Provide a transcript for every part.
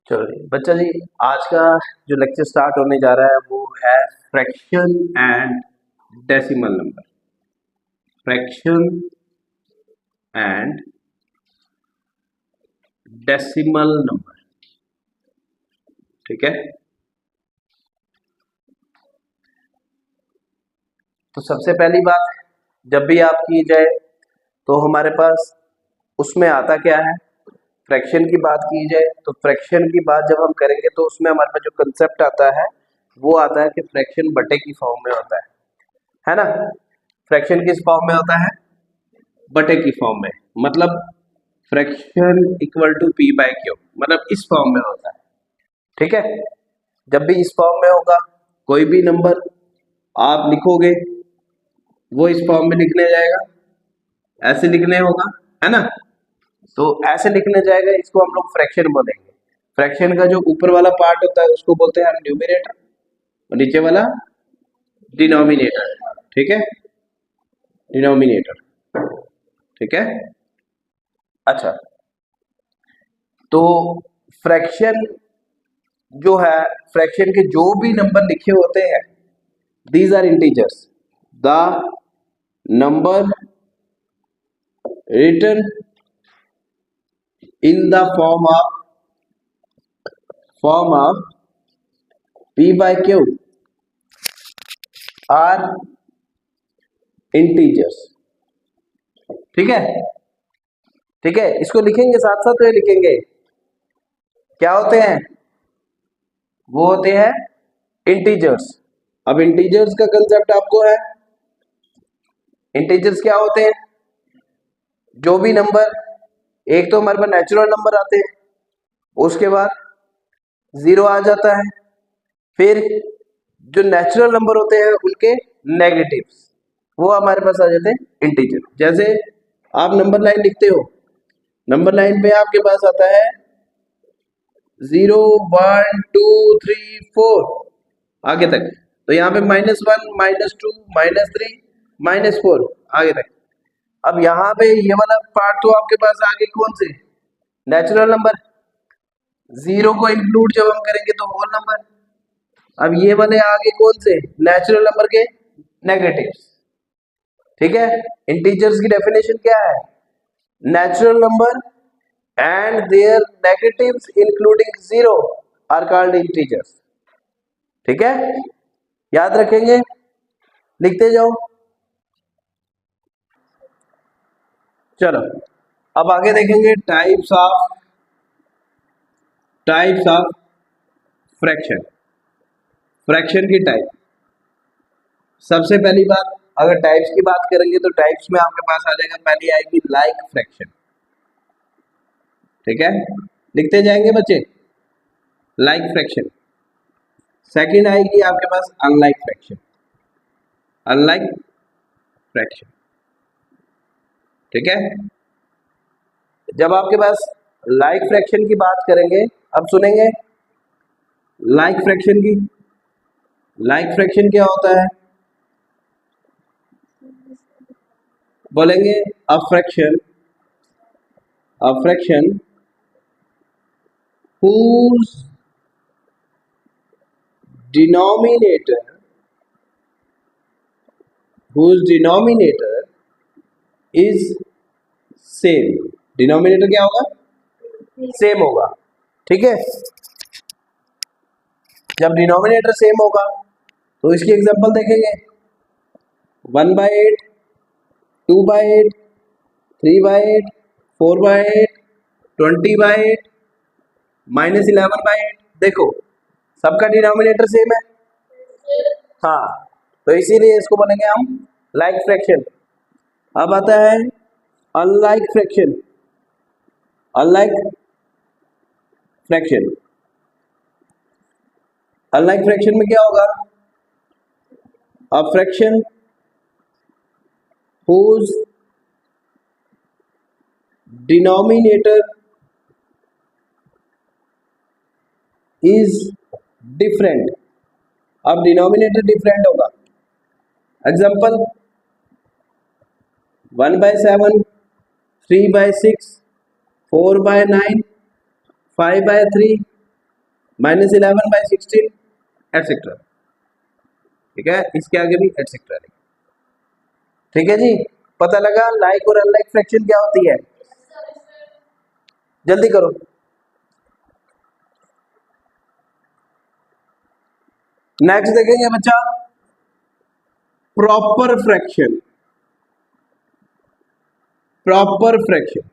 चलो जी बच्चा जी, आज का जो लेक्चर स्टार्ट होने जा रहा है वो है fraction and decimal number. Fraction and decimal number, ठीक है। तो सबसे पहली बात, जब भी आप की जाए तो हमारे पास उसमें आता क्या है। फ्रैक्शन की बात की जाए तो फ्रैक्शन की बात जब हम करेंगे तो उसमें हमारे पास जो कंसेप्ट आता है वो आता है कि फ्रैक्शन बटे की फॉर्म में होता है ना। फ्रैक्शन किस फॉर्म में होता है? बटे की फॉर्म में। मतलब fraction equal to p by q, मतलब इस फॉर्म में होता है, ठीक है। जब भी इस फॉर्म में होगा, कोई भी नंबर आप लिखोगे वो इस फॉर्म में लिखने जाएगा, ऐसे लिखने होगा, है ना। तो ऐसे लिखने जाएगा, इसको हम लोग फ्रैक्शन बोलेंगे। फ्रैक्शन का जो ऊपर वाला पार्ट होता है उसको बोलते हैं हम न्यूमरेटर, और नीचे वाला डिनोमिनेटर, ठीक है। डिनोमिनेटर, ठीक है। अच्छा, तो फ्रैक्शन जो है, फ्रैक्शन के जो भी नंबर लिखे होते हैं, these are integers. The number written in the form of p by q are integers, ठीक है। ठीक है, इसको लिखेंगे साथ साथ में लिखेंगे। क्या होते हैं? वो होते हैं इंटीजर्स। अब इंटीजर्स का कंसेप्ट आपको है। इंटीजर्स क्या होते हैं? जो भी नंबर, एक तो हमारे पास नेचुरल नंबर आते हैं, उसके बाद जीरो आ जाता है, फिर जो नेचुरल नंबर होते हैं उनके नेगेटिव्स वो हमारे पास आ जाते हैं इंटीजर। जैसे आप नंबर लाइन लिखते हो, नंबर लाइन पे आपके पास आता है 0 1 2 3 4 आगे तक, तो यहाँ पे -1 -2 -3 -4 आगे तक। अब यहाँ पे ये वाला पार्ट तो आपके पास आगे कौन से नेचुरल नंबर, जीरो को इंक्लूड जब हम करेंगे तो होल नंबर। अब ये वाले आगे कौन से नेचुरल नंबर के नेगेटिव्स, ठीक है। इंटीजर्स की डेफिनेशन क्या है? Natural number and their negatives including zero are called integers, ठीक है। याद रखेंगे, लिखते जाओ। चलो अब आगे देखेंगे टाइप्स ऑफ फ्रैक्शन। फ्रैक्शन की टाइप, सबसे पहली बात अगर टाइप्स की बात करेंगे तो टाइप्स में आपके पास आ जाएगा, पहली आएगी लाइक फ्रैक्शन, ठीक है। लिखते जाएंगे बच्चे, लाइक फ्रैक्शन। सेकंड आएगी आपके पास अनलाइक फ्रैक्शन, अनलाइक फ्रैक्शन, ठीक है। जब आपके पास लाइक फ्रैक्शन की बात करेंगे, अब सुनेंगे लाइक फ्रैक्शन की। लाइक फ्रैक्शन क्या होता है? बोलेंगे a fraction whose denominator is same. Denominator क्या होगा? सेम होगा, ठीक है। जब डिनोमिनेटर सेम होगा तो इसकी एग्जांपल देखेंगे, 1/8, 2/8, 3/8, 4/8, 20/8, -11/8। देखो सबका डिनोमिनेटर सेम है, हाँ, तो इसीलिए इसको बोलेंगे हम लाइक फ्रैक्शन। अब आता है unlike fraction. Unlike fraction, unlike fraction में क्या होगा? A fraction whose denominator is different। अब डिनोमिनेटर डिफरेंट होगा। Example 1/7, 3/6, 4/9, 5/3, -11/16 etcetera. ठीक है, इसके आगे भी एटसेट्रा। ठीक है जी, पता लगा लाइक और अनलाइक फ्रैक्शन क्या होती है? जल्दी करो। नेक्स्ट देखेंगे बच्चा proper fraction. Proper fraction,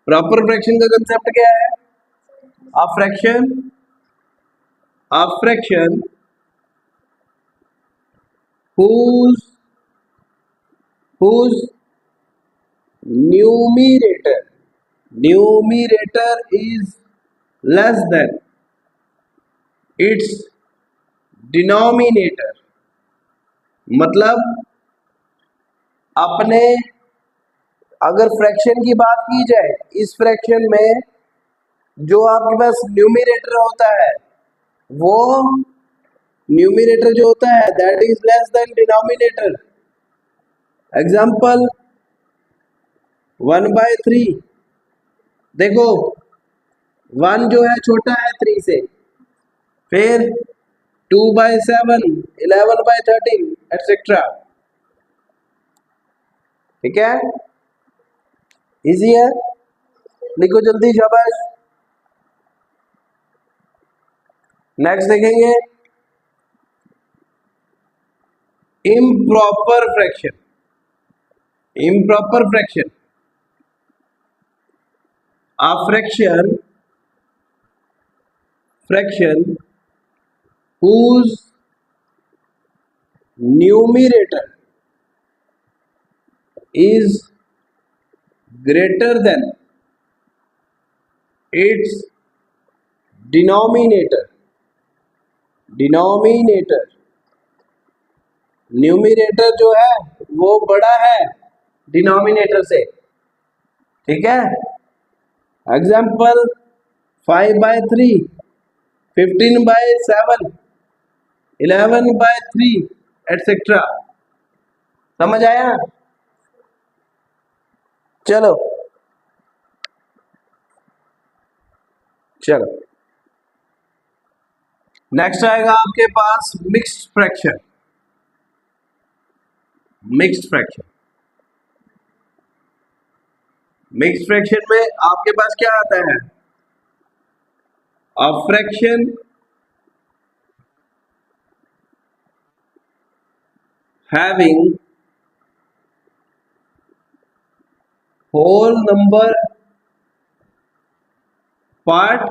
proper fraction का कंसेप्ट क्या है? A fraction whose numerator is less than its denominator। मतलब अपने अगर फ्रैक्शन की बात की जाए, इस फ्रैक्शन में जो आपके पास न्यूमरेटर होता है, वो न्यूमरेटर जो होता है that is less than denominator. Example 1/3। देखो 1 जो है छोटा है 3 से, फिर 2/7, 11/13 एटसेट्रा। ठीक है, इजी है, लिखो जल्दी, शाबाश। नेक्स्ट देखेंगे improper fraction. Improper fraction, a fraction whose numerator is greater than its denominator। Numerator जो है वो बड़ा है डिनोमिनेटर से। ठीक है, एग्जाम्पल 5/3, 15/7, 11/3 एटसेट्रा। समझ आया? चलो नेक्स्ट आएगा आपके पास मिक्स्ड फ्रैक्शन। मिक्स्ड फ्रैक्शन में आपके पास क्या आता है? A fraction having whole number part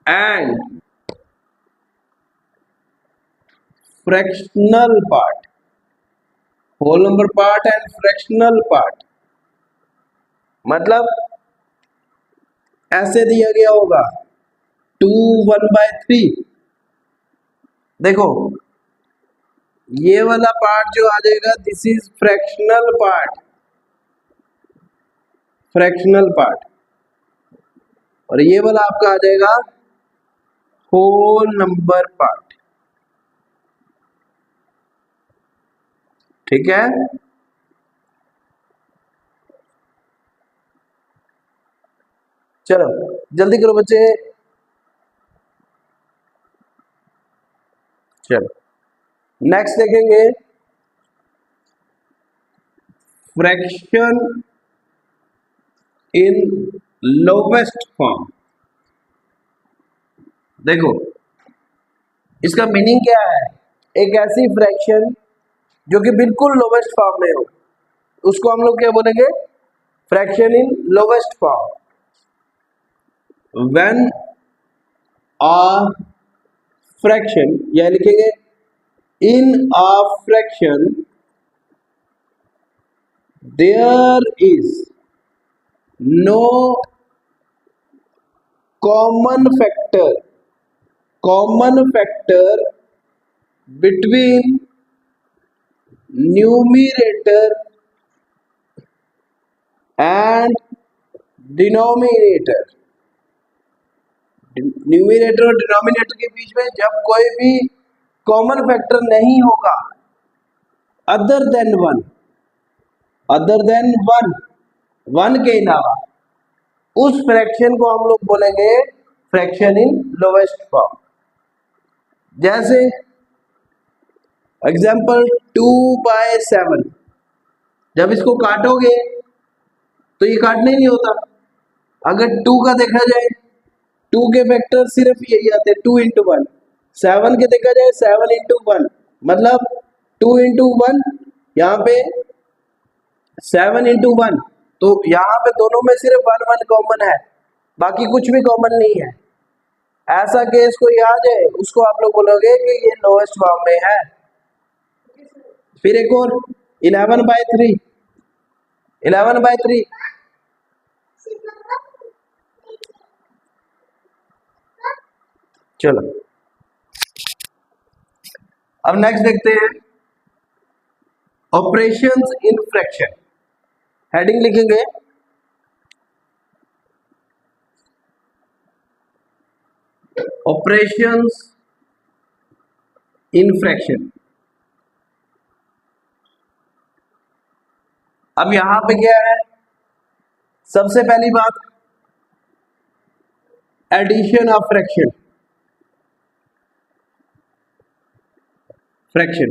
and fractional part। whole number part and fractional part मतलब ऐसे दिया गया होगा 2 1/3। देखो ये वाला पार्ट जो आ जाएगा दिस इज फ्रैक्शनल पार्ट। और ये वाला आपका आ जाएगा होल नंबर पार्ट। ठीक है, चलो जल्दी करो बच्चे। चलो नेक्स्ट देखेंगे फ्रैक्शन इन लोवेस्ट फॉर्म। देखो इसका मीनिंग क्या है? एक ऐसी फ्रैक्शन जो कि बिल्कुल लोवेस्ट फॉर्म में हो, उसको हम लोग क्या बोलेंगे? Fraction in lowest form. When a fraction, यह लिखेंगे in a fraction there is no common factor between numerator and denominator. Numerator और डिनोमिनेटर के बीच में जब कोई भी कॉमन फैक्टर नहीं होगा अदर देन वन, वन के अलावा, उस फ्रैक्शन को हम लोग बोलेंगे फ्रैक्शन इन लोवेस्ट फॉर्म। जैसे एग्जाम्पल 2/7, जब इसको काटोगे तो ये काटने नहीं होता। अगर 2 का देखा जाए, 2 के फैक्टर सिर्फ यही आते हैं 2 × 1। 7 के देखा जाए 7 × 1, मतलब 2 × 1, यहाँ पे 7 × 1, तो यहाँ पे दोनों में सिर्फ 1 1 कॉमन है, बाकी कुछ भी कॉमन नहीं है। ऐसा केस कोई आ जाए उसको आप लोग बोलोगे कि ये लोएस्ट फॉर्म में है। फिर एक और 11/3, 11/3, चलो अब नेक्स्ट देखते हैं ऑपरेशंस इन फ्रैक्शन। हेडिंग लिखेंगे ऑपरेशंस इन फ्रैक्शन। अब यहां पे क्या है, सबसे पहली बात addition of fraction. Fraction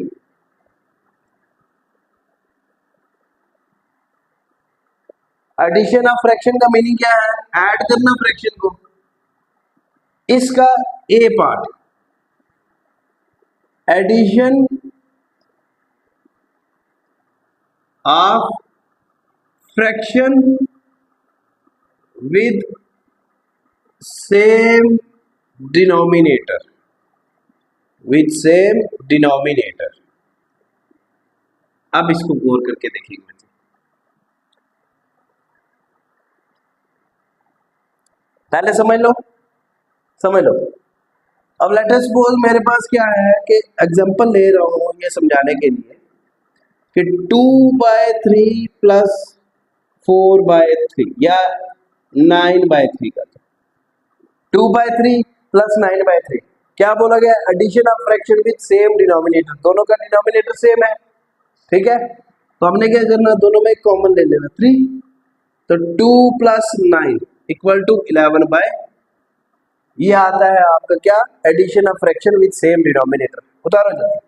addition of fraction का मीनिंग क्या है? ऐड करना फ्रैक्शन को। इसका A part addition of fraction with same denominator, with same denominator. अब इसको गौर करके देखेंगे बच्चे। पहले समझ लो, समझ लो। अब लेट अस सपोज मेरे पास क्या है कि एग्जांपल ले रहा हूं ये समझाने के लिए कि 2/3 प्लस 4/3 या 9/3 का 2/3 प्लस 9/3 क्या बोला गया? Addition of fraction with same denominator, दोनों का डिनोमिनेटर सेम है, ठीक है। तो हमने क्या करना, दोनों में कॉमन ले लेना 3, तो 2 + 9 = 11/, ये आता है आपका क्या? Addition of fraction with same denominator. उतारो जल्दी।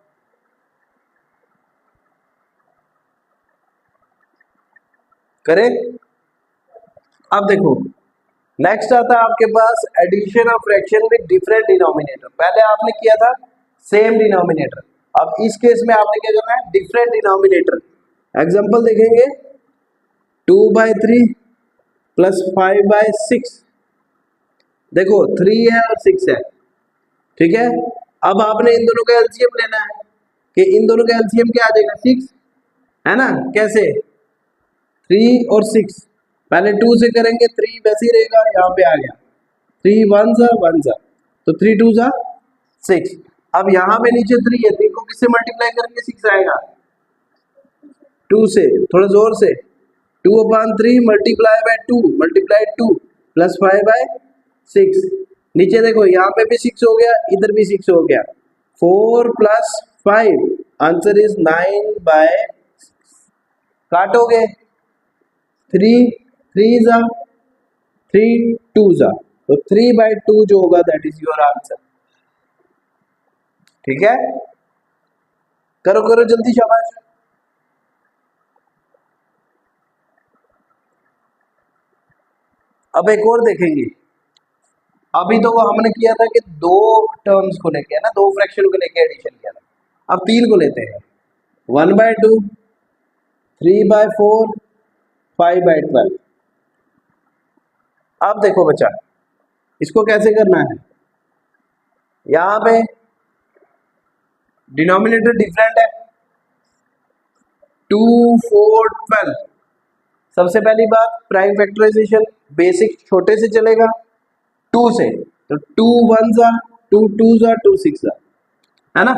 करेक्ट। अब देखो नेक्स्ट आता है आपके पास addition of fraction with different denominator. पहले आपने किया था सेम डिनोमिनेटर, अब इस केस में आपने क्या करना है? Different denominator. एग्जांपल देखेंगे 2/3 प्लस 5/6, देखो 3 है और 6 है, ठीक है। अब आपने इन दोनों का एलसीएम लेना है कि इन दोनों का एलसीएम क्या आ जाएगा? 6, है ना। कैसे? 3 और 6, पहले 2 से करेंगे, 3 वैसे ही रहेगा, यहाँ पे आ गया 3 1 सा 1 सा, तो 3 2 सा 6। अब यहाँ पे नीचे 3 है, 3 को किससे मल्टीप्लाई करेंगे? 6 आएगा, 2 से, थोड़ा जोर से, 2/3 मल्टीप्लाई बाय 2 मल्टीप्लाई 2 प्लस 5/6। नीचे देखो यहाँ पे भी 6 हो गया, इधर भी 6 हो गया, 4 + 5, आंसर इज 9/6। काटोगे 3 3 ज़ा 3 2 ज़ा, तो 3/2 जो होगा दैट इज योर आंसर, ठीक है। करो करो जल्दी, शाबाश। अब एक और देखेंगे। अभी तो वो हमने किया था कि 2 टर्म्स को लेके, है ना, 2 फ्रैक्शन को लेके एडिशन किया था। अब 3 को लेते हैं, 1/2 3/4 5/12। अब देखो बच्चा, इसको कैसे करना है? यहाँ पे डिनोमिनेटर डिफरेंट है, 2 4 12। सबसे पहली बात प्राइम फैक्टराइजेशन बेसिक छोटे से चलेगा 2 से, तो 2 1 ज़ा 2 2 ज़ा 2 6 ज़ा, है ना।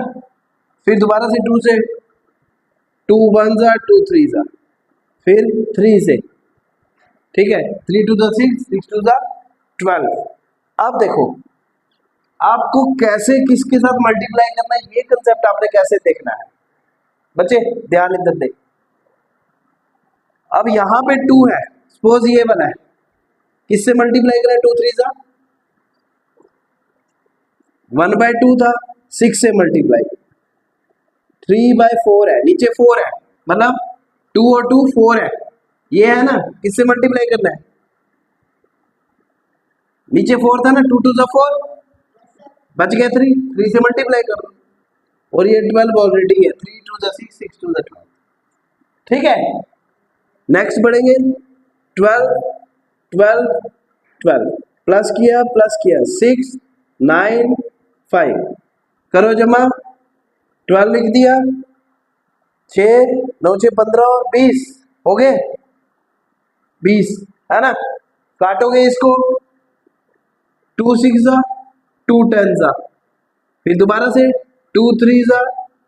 फिर दोबारा से 2 से, 2 1 ज़ा 2 3 ज़ा, फिर 3 से, ठीक है, 3 2 ज़ा 6 6 2 ज़ा 12। अब देखो आपको कैसे किसके साथ मल्टीप्लाई करना है, ये कंसेप्ट आपने कैसे देखना है बच्चे, ध्यान इधर दे। अब यहाँ पे 2 है, सपोज ये वाला है, किससे मल्टीप्लाई करें? 2 3 ज़ा 1/2 था, 6 से मल्टीप्लाई, 3/4 है, नीचे 4 है, मतलब 2 और 2 4 है, ये है ना, किससे मल्टीप्लाई करना है, नीचे 4 था ना, 2 2 4, बच गया 3 से मल्टीप्लाई कर दो, और ये 12 ऑलरेडी है, 3 2 6 6 2 12, ठीक है। नेक्स्ट बढ़ेंगे, 12 12 12 प्लस किया 6 9 5, करो जमा, 12 लिख दिया, 6 9 6 15 और 20 हो गए 20, है ना। काटोगे इसको, 2 6 जा 2 10 जा, फिर दोबारा से 2 3 जा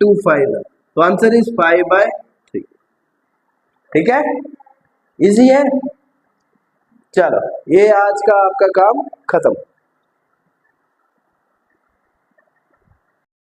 2 5 जा, तो आंसर इज 5/3, ठीक है, इजी है। चलो ये आज का आपका काम खत्म।